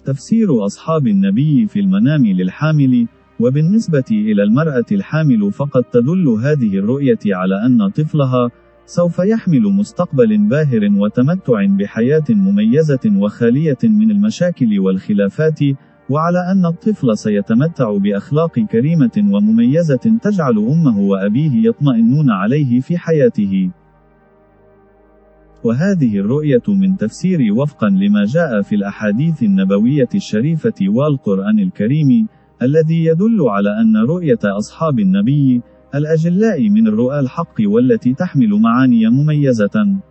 تفسير أصحاب النبي في المنام للحامل. وبالنسبة إلى المرأة الحامل فقد تدل هذه الرؤية على أن طفلها سوف يحمل مستقبل باهر وتمتع بحياة مميزة وخالية من المشاكل والخلافات، وعلى أن الطفل سيتمتع بأخلاق كريمة ومميزة تجعل أمه وأبيه يطمئنون عليه في حياته. وهذه الرؤية من تفسير وفقا لما جاء في الأحاديث النبوية الشريفة والقرآن الكريم، الذي يدل على أن رؤية أصحاب النبي الأجلاء من الرؤى الحق والتي تحمل معاني مميزة.